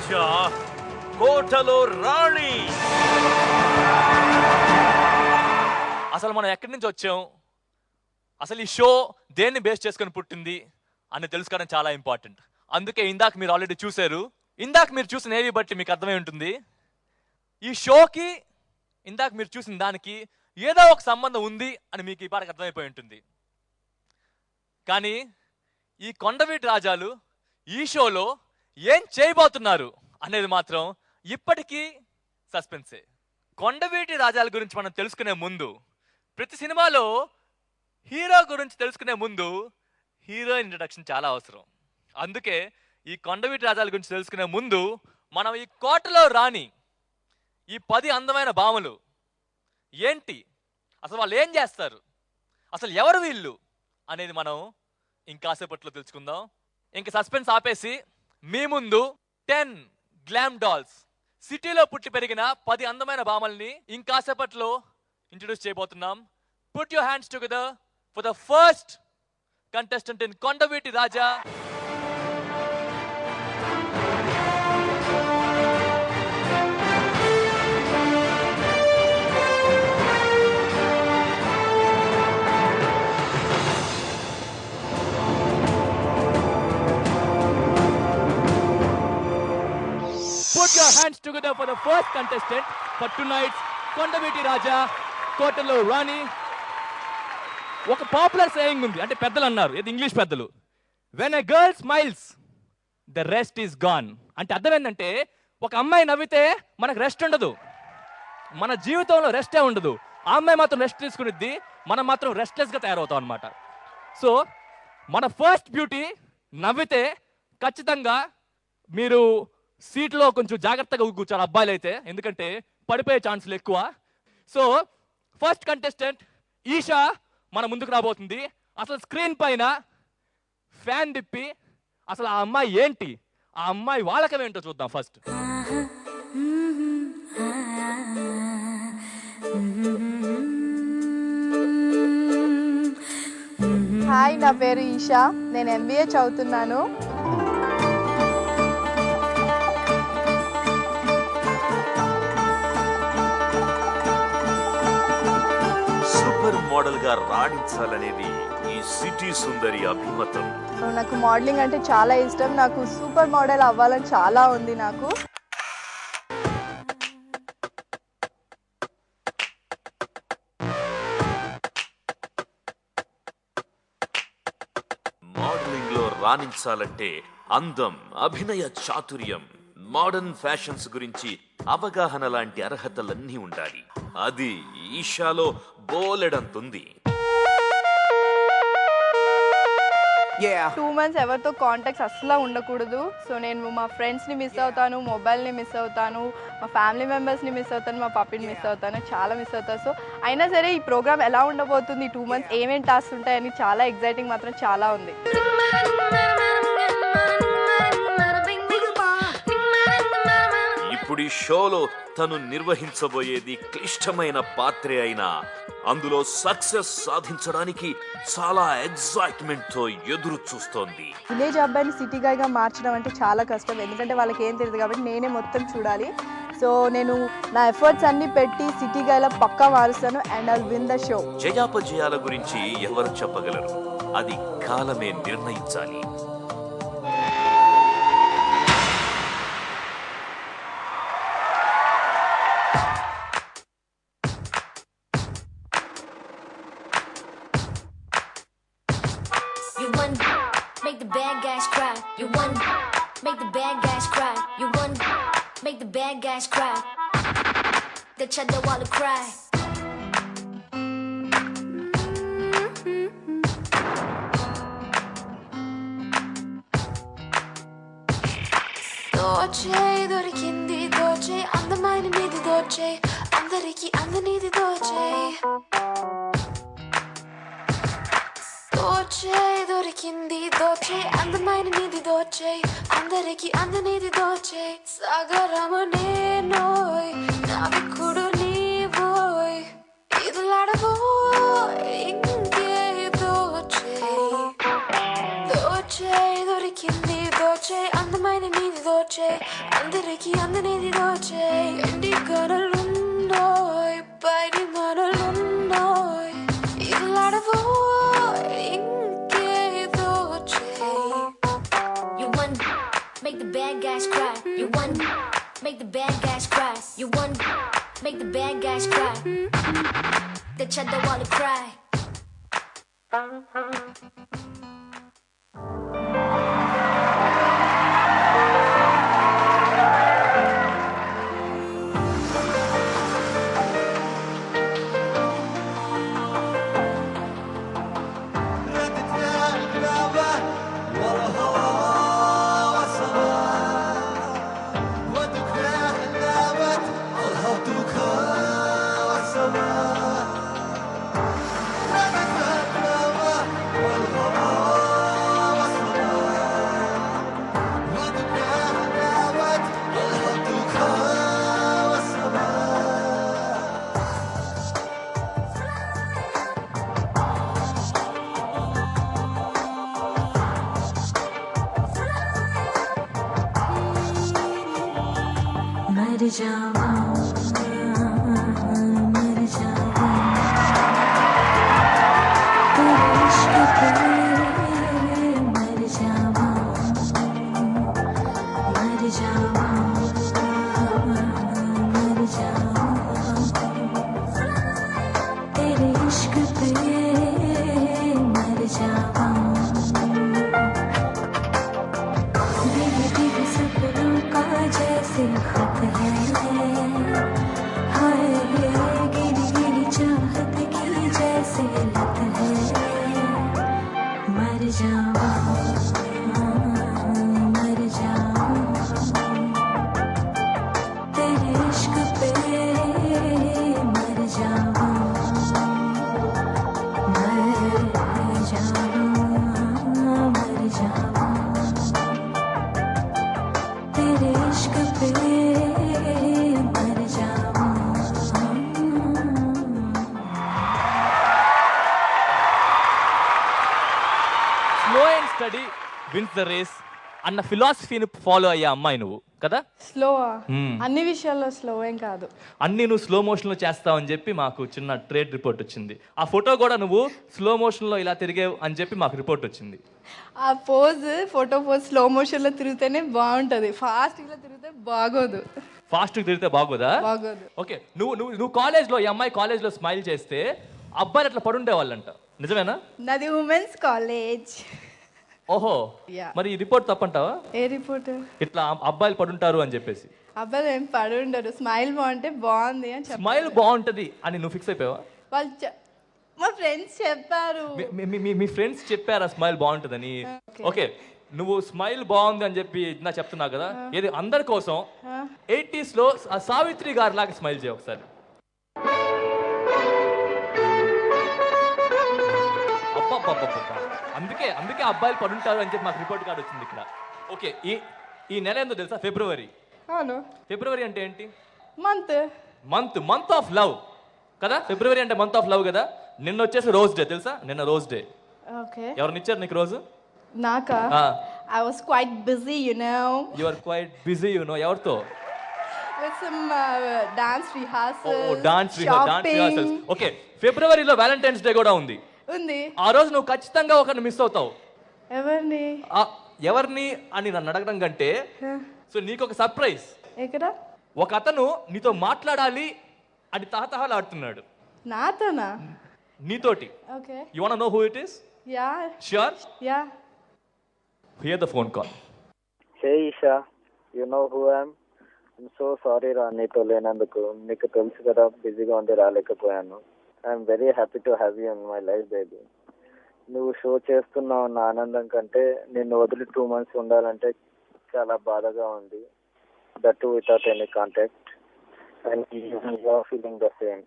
రాజా, కోటలో రాణి. అసలు మనం ఎక్కడి నుంచి వచ్చాం, అసలు ఈ షో దేన్ని బేస్ చేసుకొని పుట్టింది అని తెలుసుకోవడం చాలా ఇంపార్టెంట్. అందుకే ఇందాక మీరు ఆల్రెడీ చూశారు. ఇందాక మీరు చూసిన ఏవి బట్టి మీకు అర్థమై ఉంటుంది, ఈ షోకి ఇందాక మీరు చూసిన దానికి ఏదో ఒక సంబంధం ఉంది అని మీకు ఈ పాటకు అర్థమైపోయి ఉంటుంది. కానీ ఈ కొండవీటి రాజాలు ఈ షోలో ఏం చేయబోతున్నారు అనేది మాత్రం ఇప్పటికీ సస్పెన్సే. కొండవీటి రాజాల గురించి మనం తెలుసుకునే ముందు, ప్రతి సినిమాలో హీరో గురించి తెలుసుకునే ముందు హీరోయిన్ ఇంట్రడక్షన్ చాలా అవసరం. అందుకే ఈ కొండవీటి రాజాల గురించి తెలుసుకునే ముందు మనం ఈ కోటలో రాని ఈ 10 అందమైన భామలు ఏంటి, అసలు వాళ్ళు ఏం చేస్తారు, అసలు ఎవరు వీళ్ళు అనేది మనం ఇంకాసేపట్లో తెలుసుకుందాం. ఇంక సస్పెన్స్ ఆపేసి మీ ముందు 10 గ్లామ్ డాల్స్, సిటీలో పుట్టి పెరిగిన 10 అందమైన భామల్ని ఇంకాసేపట్లో ఇంట్రడ్యూస్ చేయబోతున్నాం. Put your hands together for the first contestant in Kondaviti Raja. Put your hands together for the first contestant for tonight's Kondaviti Raja, Kotalo Rani. ఒక పాపులర్ సేయింగ్ ఉంది, అంటే పెద్దలు అన్నారు, ఇది ఇంగ్లీష్ పెద్దలు, when a girl smiles the rest is gone. అంటే అర్థం ఏంటంటే, ఒక అమ్మాయి నవ్వితే మనకు రెస్ట్ ఉండదు, మన జీవితంలో రెస్టే ఉండదు. ఆ అమ్మాయి మాత్రం రెస్ట్ తీసుకునిద్ది, మనం మాత్రం రెస్ట్లెస్గా తయారవుతాం అనమాట. సో మన ఫస్ట్ బ్యూటీ నవ్వితే ఖచ్చితంగా మీరు సీట్లో కొంచెం జాగ్రత్తగా కూర్చోాలి అబ్బాయిలు అయితే, ఎందుకంటే పడిపోయే ఛాన్సులు ఎక్కువ. సో ఫస్ట్ కంటెస్టెంట్ ఈషా మన ముందుకు రాబోతుంది. అసలు స్క్రీన్ పైన ఫ్యాన్ తిప్పి అసలు ఆ అమ్మాయి ఏంటి, ఆ అమ్మాయి వాళ్ళకం ఏంటో చూద్దాం ఫస్ట్. హాయ్, నా పేరు ఈషా, నేను MBA చదువుతున్నాను. మోడల్ గా రాణించాలనేది ఈ సిటీ సుందరి అభిమతం. నాకు మోడలింగ్ అంటే చాలా ఇష్టం, నాకు సూపర్ మోడల్ అవ్వాలని చాలా ఉంది నాకు. మోడలింగ్ లో రాణించాలంటే అందం, అభినయ చాతుర్యం, మోడర్న్ ఫ్యాషన్స్ గురించి అవగాహన లాంటి అర్హతలన్నీ ఉండాలి. అది ఈషాలో బోలెడంతుంది. 2 months ఎవరితో కాంటాక్ట్స్ అస్సలు ఉండకూడదు. సో నేను మా ఫ్రెండ్స్ని మిస్ అవుతాను, మొబైల్ని మిస్ అవుతాను, మా ఫ్యామిలీ మెంబర్స్ని మిస్ అవుతాను, మా పప్పిని మిస్ అవుతాను, చాలా మిస్ అవుతాను. సో అయినా సరే ఈ ప్రోగ్రామ్ ఎలా ఉండబోతుంది, 2 months ఏమేమి టాస్క్ ఉంటాయని చాలా ఎగ్జైటింగ్ మాత్రం చాలా ఉంది. ఇప్పుడు ఈ షోలో తను నిర్వహించబోయేది క్లిష్టమైన పాత్రే అయినా అందులో సక్సెస్ సాధించడానికి చాలా ఎగ్జైట్మెంట్ తో ఎదురు చూస్తోంది. విలేజ్ అబ్బాయిని సిటీ గాయ్గా మార్చడం అంటే చాలా కష్టం, ఎందుకంటే వాళ్ళకి ఏం తెలియదు కాబట్టి నేనే మొత్తం చూడాలి. సో నేను నా ఎఫర్ట్స్ అన్ని పెట్టి సిటీ గాయ్లా పక్కా మారుస్తాను and I'll win the show. జయాపజయాల గురించి ఎవరు చెప్పగలరు, అది కాలమే నిర్ణయించాలి. You won, make the bad guys cry. You won, make the bad guys cry. You won, make the bad guys cry. The cheddar wanna cry. దోచే దొరికింది దోచే అందమైన నీది దోచే అందరికి అందనిది దోచే దోచే దొరికింది దోచే అందమైన నీది దోచే అందరికి అందనిది దోచే సాగరము నేనోయ్ నావికుడు నీవోయ్ ఇదులాడబోయ్ ఇంకే దోచే దోచే దొరికింది దోచే అందమైన నీది దోచే అందరి make the bad guys cry. The cheddar wanna cry. मर जावा मर जावा तेरे इश्क पे मर जावा मर जावा मर जावा तेरे इश्क पे मर जावा भीगे भीगे सपनों का जैसे खत है हाय गिरी गिरी चाहत की जैसे लत है मर जावा मर जावा तेरे इश्क पे मर जावा मर जावा मर जावा तेरे इश्क पे मर जावा slow and steady wins the race అన్న ఫిలాసఫీని ఫాలో అయ్యే అమ్మాయి నువ్వు కదా. స్లోవా? అన్ని విషయాల్లో స్లో ఏం కాదు. అన్ని నువ్వు స్లో మోషన్ లో చేస్తావు అని చెప్పి మాకు చిన్న ట్రేడ్ రిపోర్ట్ వచ్చింది. ఆ ఫోటో కూడా నువ్వు స్లో మోషన్ లో ఇలా తిరిగేవు అని చెప్పి మాకు రిపోర్ట్ వచ్చింది. ఆ ఫోటో పోజ్ స్లో మోషన్ లో తిరిగితేనే బాగుంటది, ఫాస్ట్ గా తిరిగితే బాగోదు. ఫాస్ట్ తిరిగితే బాగోదా? బాగోదు. ఓకే, నువ్వు కాలేజ్ లో, ఈ అమ్మాయి కాలేజ్ లో స్మైల్ చేస్తే అబ్బాయిలు అట్లా పడుండే వాళ్ళంట, నిజమేనా? నాది ఉమెన్స్ కాలేజ్. ఓహో, Yeah. మరి ఈ రిపోర్ట్ తప్పంటావా? ఏ రిపోర్ట్? ఇట్లా అబ్బాయిలు పడుంటారు అని చెప్పేసి. అబ్బాయిలు ఏం పడి ఉండరు, స్మైల్ బాగుంటే బాగుంది అని చెప్పారు. స్మైల్ బాగుంటది అని నువ్వు ఫిక్స్ అయిపోయావా? వాళ్ళు మా ఫ్రెండ్స్ చెప్పారు. మీ ఫ్రెండ్స్ చెప్పారా స్మైల్ బాగుంటుందని? ఓకే, నువ్వు స్మైల్ బాగుంది అని చెప్పి నా చెప్తున్నావు కదా, ఏది అందరి కోసం 80s లో ఆ సావిత్రి గారి లాగా స్మైల్ చేయ ఒకసారి. అబ్బబ్బబ్బబ్బబ్బా. అందుకే అబ్బాయిలు పడుంటారు అని చెప్పి మాకు రిపోర్ట్ కార్డు వచ్చింది ఇక్కడ. ఓకే, ఈ నెల ఏందో తెలుసా? ఫిబ్రవరి. అవును. ఫిబ్రవరి అంటే ఏంటి? మంత్ ఆఫ్ లవ్ కదా. ఫిబ్రవరి అంటే మంత్ ఆఫ్ లవ్ కదా. నిన్న వచ్చేసి రోజ్ డే తెలుసా? నిన్న రోజ్ డే. ఓకే. ఎవరినిచ్చారు నీకు రోజు? నాకా? I was quite busy, you know. You are quite busy, you know. ఎవరితో? With some dance rehearsals. Oh, dance rehearsals. Okay, ఫిబ్రవరిలో వ్యాలంటైన్స్ డే కూడా ఉంది. ఆ రోజు నువ్వు ఖచ్చితంగా ఒకరిని మిస్ అవుతావు. ఎవరిని అని నన్ను అడగడం కంటే, సో నీకు ఒక సర్ప్రైజ్. ఎక్కడ? ఒక అతను నీతో మాట్లాడాలి అని తహతహలాడుతున్నాడు. నాతోనా? నీతోటి. Okay. You wanna know who it is? Yeah. Sure? Yeah. Hear the phone call. Hey Isha, you know who I am? I'm so sorry రా నీతో లేనందుకు. నీకు తెలుసు కదా బిజీగా ఉండి రాలేకపోయాను. I'm very happy to have you in my life baby. నువ్వు షో చేస్తున్నావు అన్న ఆనందం కంటే నిన్ను వదిలి 2 months ఉండాలంటే చాలా బాధగా ఉంది. That to without any contact. And you are feeling the same.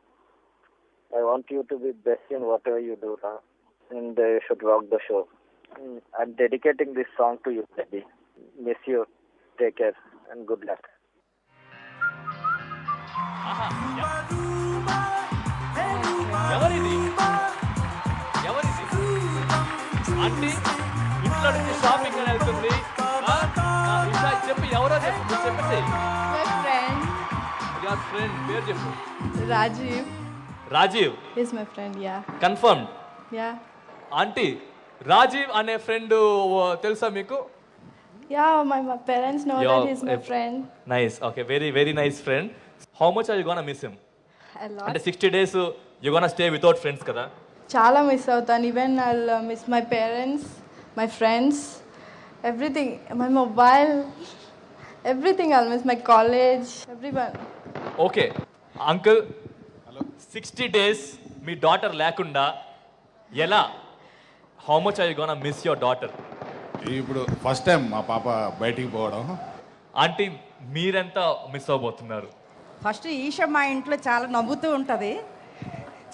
I want you to be best in whatever you do రా. And you should rock the show. I'm dedicating this song to you, baby. Miss you. Take care and good luck. ఎవరిది aunty ఇంట్లో నుంచి shopping అని వెళ్తుంది. చెప్పి ఎవరో చెప్పు, చెప్పేసి. యువర్ ఫ్రెండ్ పేరు చెప్పు. Rajiv is my friend. Yeah. Confirm. Yeah. Aunty, Rajiv అనే ఫ్రెండ్ తెలుసా మీకు? Yeah, my parents know that he's my friend. Nice. Okay, very nice friend. How much are you gonna miss him? అంటే 60 days you gonna stay without friends కదా. చాలా miss అవుతాను. Even I miss my parents, my friends, everything, my mobile, everything. I miss my college, everyone. Okay uncle, 60 days మీ daughter లేకుండా ఎలా, how much are you gonna miss your daughter? ఇప్పుడు first time మా పాప బయటికి పోవడం. Aunty మీరెంత miss అవబోతున్నారు? First Isha మా ఇంట్లో చాలా నవ్వుతూ ఉంటుంది,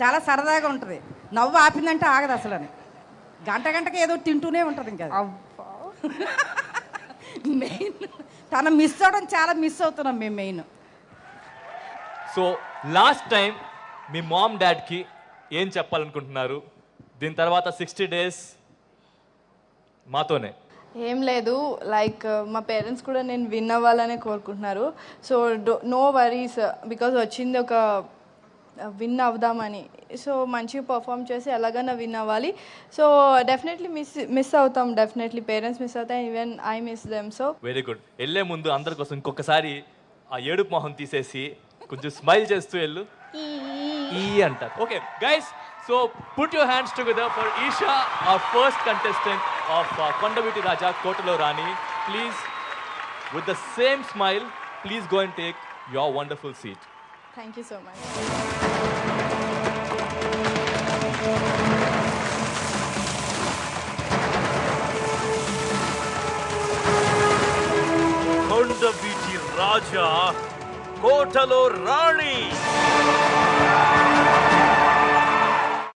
చాలా సరదాగా ఉంటుంది. నవ్వు ఆపిందంటే ఆగదు అసలు. అని గంటకి ఏదో తింటూనే ఉంటుంది. ఇంకా మెయిన్ తను మిస్ అవడం, చాలా మిస్ అవుతున్నాం మేము మెయిన్. సో లాస్ట్ టైం మీ మామ్ డాడ్కి ఏం చెప్పాలనుకుంటున్నారు? దీని తర్వాత 60 days మాతోనే. ఏం లేదు, లైక్ మా పేరెంట్స్ కూడా నేను విన్ అవ్వాలనే కోరుకుంటున్నారు. సో నో వరీస్, బికాజ్ వచ్చింది ఒక విన్ అవుదామని. సో మంచిగా పర్ఫామ్ చేసి ఎలాగైనా విన్ అవ్వాలి. సో డెఫినెట్లీ మిస్ అవుతాం, డెఫినెట్లీ పేరెంట్స్ మిస్ అవుతాం, even I miss them. So very good. వెళ్ళే ముందు అందరి కోసం ఇంకొకసారి ఆ ఏడుపు మొహం తీసేసి కొంచెం స్మైల్ చేస్తూ వెళ్ళు, ఈ అంటారు. Okay guys, so put your hands together for Isha, our first contestant of Kondaviti Raja Kotalo Rani. Please, with the same smile, please go and take your wonderful seat. Thank you so much. కొండవీటి రాజా, కోటలో రాణి.